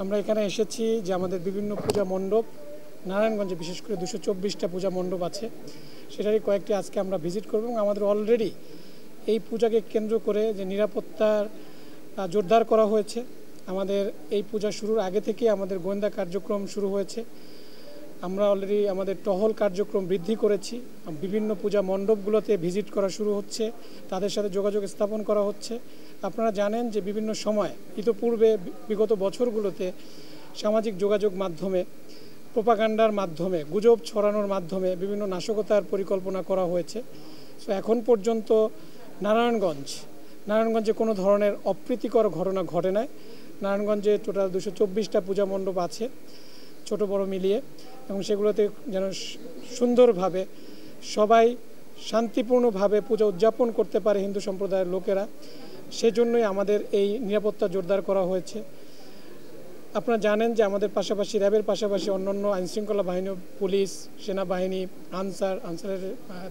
আমরা এখানে এসেছি যে আমাদের বিভিন্ন পূজা মণ্ডপ নারায়ণগঞ্জে বিশেষ করে 224টা পূজা মণ্ডপ আছে, সেটারই কয়েকটি আজকে আমরা ভিজিট করব এবং আমাদের অলরেডি এই পূজাকে কেন্দ্র করে যে নিরাপত্তার জোরদার করা হয়েছে। আমাদের এই পূজা শুরুর আগে থেকে আমাদের গোয়েন্দা কার্যক্রম শুরু হয়েছে। আমরা অলরেডি আমাদের টহল কার্যক্রম বৃদ্ধি করেছি, বিভিন্ন পূজা মণ্ডপগুলোতে ভিজিট করা শুরু হচ্ছে, তাদের সাথে যোগাযোগ স্থাপন করা হচ্ছে। আপনারা জানেন যে বিভিন্ন সময় ইতোপূর্বে বিগত বছরগুলোতে সামাজিক যোগাযোগ মাধ্যমে প্রোপাগান্ডার মাধ্যমে গুজব ছড়ানোর মাধ্যমে বিভিন্ন নাশকতার পরিকল্পনা করা হয়েছে। সো এখন পর্যন্ত নারায়ণগঞ্জে কোনো ধরনের অপ্রীতিকর ঘটনা ঘটে নাই। নারায়ণগঞ্জে টোটাল 224টা পূজা মণ্ডপ আছে ছোট বড় মিলিয়ে, এবং সেগুলোতে যেন সুন্দরভাবে সবাই শান্তিপূর্ণভাবে পূজা উদযাপন করতে পারে হিন্দু সম্প্রদায়ের লোকেরা, সেজন্যই আমাদের এই নিরাপত্তা জোরদার করা হয়েছে। আপনারা জানেন যে আমাদের পাশাপাশি র্যাবের পাশাপাশি অন্যান্য আইনশৃঙ্খলা বাহিনী, পুলিশ, সেনাবাহিনী, আনসারের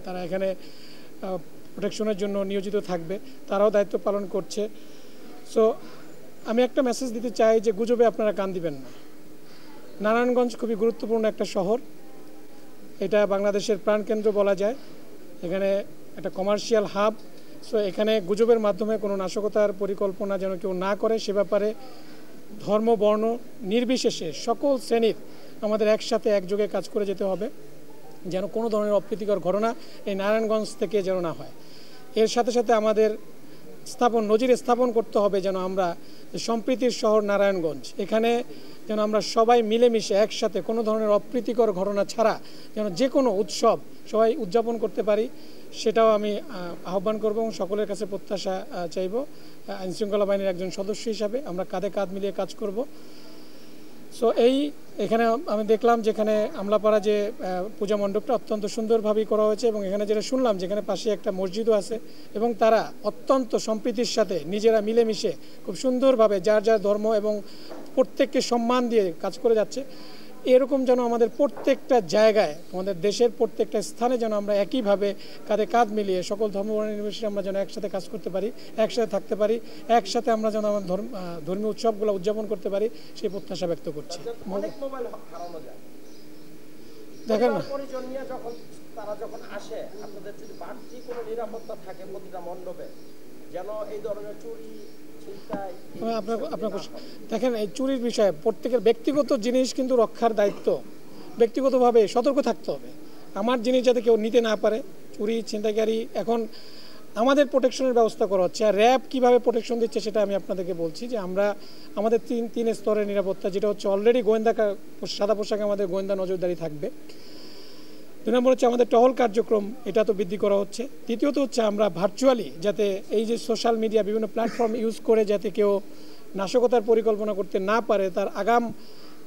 তারা এখানে প্রোটেকশনের জন্য নিয়োজিত থাকবে, তারাও দায়িত্ব পালন করছে। সো আমি একটা মেসেজ দিতে চাই যে গুজবে আপনারা কান দিবেন না। নারায়ণগঞ্জ খুবই গুরুত্বপূর্ণ একটা শহর, এটা বাংলাদেশের প্রাণকেন্দ্র বলা যায়, এখানে একটা কমার্শিয়াল হাব। সো এখানে গুজবের মাধ্যমে কোনো নাশকতার পরিকল্পনা যেন কেউ না করে, সে ব্যাপারে ধর্ম বর্ণ নির্বিশেষে সকল শ্রেণীর আমাদের একসাথে একযোগে কাজ করে যেতে হবে, যেন কোনো ধরনের অপ্রীতিকর ঘটনা এই নারায়ণগঞ্জ থেকে যেন না হয়। এর সাথে সাথে আমাদের নজির স্থাপন করতে হবে যেন আমরা সম্প্রীতির শহর নারায়ণগঞ্জ, এখানে যেন আমরা সবাই মিলেমিশে একসাথে কোনো ধরনের অপ্রীতিকর ঘটনা ছাড়া যেন যে কোনো উৎসব সবাই উদযাপন করতে পারি, সেটাও আমি আহ্বান করব এবং সকলের কাছে প্রত্যাশা চাইব। আইনশৃঙ্খলা বাহিনীর একজন সদস্য হিসাবে আমরা কাঁধে কাঁধ মিলিয়ে কাজ করব। সো এখানে আমি দেখলাম যেখানে আমলাপাড়া যে পূজা মণ্ডপটা অত্যন্ত সুন্দরভাবেই করা হয়েছে, এবং এখানে যেটা শুনলাম যেখানে পাশে একটা মসজিদও আছে, এবং তারা অত্যন্ত সম্প্রীতির সাথে নিজেরা মিলেমিশে খুব সুন্দরভাবে যার যার ধর্ম এবং প্রত্যেককে সম্মান দিয়ে কাজ করে যাচ্ছে। এরকম যেন আমাদের প্রত্যেকটা জায়গায়, আমাদের দেশের প্রত্যেকটা স্থানে যেন আমরা একইভাবে কাঁধে কাঁধ মিলিয়ে সকল ধর্মবর্ণ নির্বিশেষে আমরা যেন একসাথে কাজ করতে পারি, একসাথে থাকতে পারি, একসাথে আমরা যেন আমাদের ধর্মীয় উৎসবগুলো উদযাপন করতে পারি, সেই প্রত্যাশা ব্যক্ত করছি। দেখেন না, তারা যখন আসে আপনাদের যদি বাড়তি কোনো নিরাপত্তা থাকে প্রতিটা মণ্ডপে, যেন এই ধরনের চুরি আপনার দেখেন, এই চুরির বিষয়ে প্রত্যেকের ব্যক্তিগত জিনিস কিন্তু রক্ষার দায়িত্ব, ব্যক্তিগতভাবে সতর্ক থাকতে হবে। আমার জিনিস যাতে কেউ নিতে না পারে, চুরি ছিনতাইকারী, এখন আমাদের প্রোটেকশনের ব্যবস্থা করা হচ্ছে। আর র্যাব কীভাবে প্রোটেকশন দিচ্ছে সেটা আমি আপনাদেরকে বলছি যে আমরা আমাদের তিন স্তরের নিরাপত্তা, যেটা হচ্ছে অলরেডি গোয়েন্দা সাদা পোশাকে আমাদের গোয়েন্দা নজরদারি থাকবে। 2 নম্বর হচ্ছে আমাদের টহল কার্যক্রম, এটা তো বৃদ্ধি করা হচ্ছে। তৃতীয়ত হচ্ছে আমরা ভার্চুয়ালি যাতে এই যে সোশ্যাল মিডিয়া বিভিন্ন প্ল্যাটফর্ম ইউজ করে যাতে কেউ নাশকতার পরিকল্পনা করতে না পারে, তার আগাম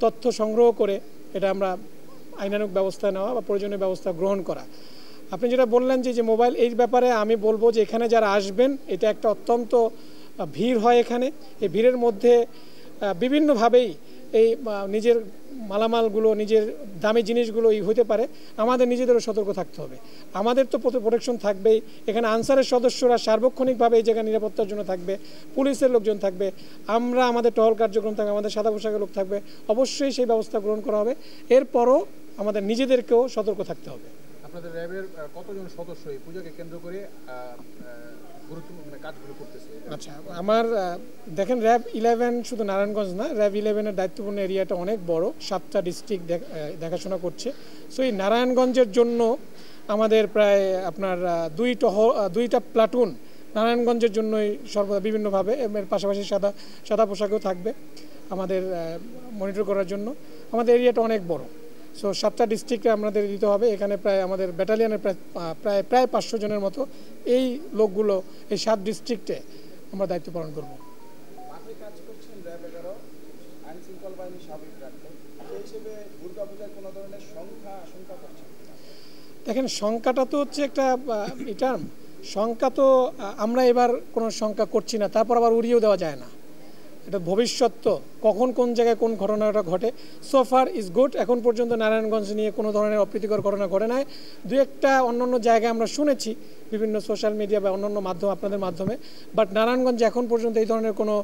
তথ্য সংগ্রহ করে এটা আমরা আইনানুগ ব্যবস্থা নেওয়া বা প্রয়োজনীয় ব্যবস্থা গ্রহণ করা। আপনি যেটা বললেন যে মোবাইল, এই ব্যাপারে আমি বলবো যে এখানে যারা আসবেন, এটা একটা অত্যন্ত ভিড় হয় এখানে, এই ভিড়ের মধ্যে বিভিন্নভাবেই এই নিজের মালামালগুলো, নিজের দামি জিনিসগুলো হতে পারে, আমাদের নিজেদেরও সতর্ক থাকতে হবে। আমাদের তো প্রোটেকশন থাকবেই, এখানে আনসারের সদস্যরা সার্বক্ষণিকভাবে এই জায়গায় নিরাপত্তার জন্য থাকবে, পুলিশের লোকজন থাকবে, আমরা আমাদের টহল কার্যক্রম থাকবে, আমাদের সাদা পোশাকের লোক থাকবে, অবশ্যই সেই ব্যবস্থা গ্রহণ করা হবে। এরপরও আমাদের নিজেদেরকেও সতর্ক থাকতে হবে। আপনাদের র্যাবের কতজন সদস্য এই পূজাকে কেন্দ্র করে গুরুত্বপূর্ণ কাজগুলো করতেছে? আচ্ছা, আমার দেখেন র্যাব 11 শুধু নারায়ণগঞ্জ না, র্যাব 11-এর দায়িত্বপূর্ণ এরিয়াটা অনেক বড়, 7টা ডিস্ট্রিক্ট দেখাশোনা করছে। সো এই নারায়ণগঞ্জের জন্য আমাদের প্রায় আপনার 2টা প্লাটুন নারায়ণগঞ্জের জন্যই সর্বদা বিভিন্নভাবে, এর পাশাপাশি সাদা পোশাকেও থাকবে আমাদের মনিটর করার জন্য। আমাদের এরিয়াটা অনেক বড়, সো 7টা ডিস্ট্রিক্টে আমাদের দিতে হবে। এখানে প্রায় আমাদের ব্যাটালিয়নের প্রায় 500 জনের মতো এই লোকগুলো এই 7 ডিস্ট্রিক্টে আমরা দায়িত্ব পালন করব। দেখেন, সংখ্যাটা তো হচ্ছে একটা সংখ্যা তো আমরা এবার কোনো সংখ্যা করছি না, তারপর আবার উড়িয়েও দেওয়া যায় না। এটা ভবিষ্যৎ, তো কখন কোন জায়গায় কোন ঘটনাটা ঘটে। সো ফার ইজ গুড, এখন পর্যন্ত নারায়ণগঞ্জ নিয়ে কোনো ধরনের অপ্রীতিকর ঘটনা ঘটে নাই। 2-একটা অন্যান্য জায়গায় আমরা শুনেছি বিভিন্ন সোশ্যাল মিডিয়া বা অন্যান্য মাধ্যম, আপনাদের মাধ্যমে, বাট নারায়ণগঞ্জে এখন পর্যন্ত এই ধরনের কোনো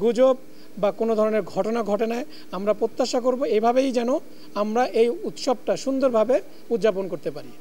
গুজব বা কোনো ধরনের ঘটনা ঘটে না। আমরা প্রত্যাশা করব এভাবেই যেন আমরা এই উৎসবটা সুন্দরভাবে উদযাপন করতে পারি।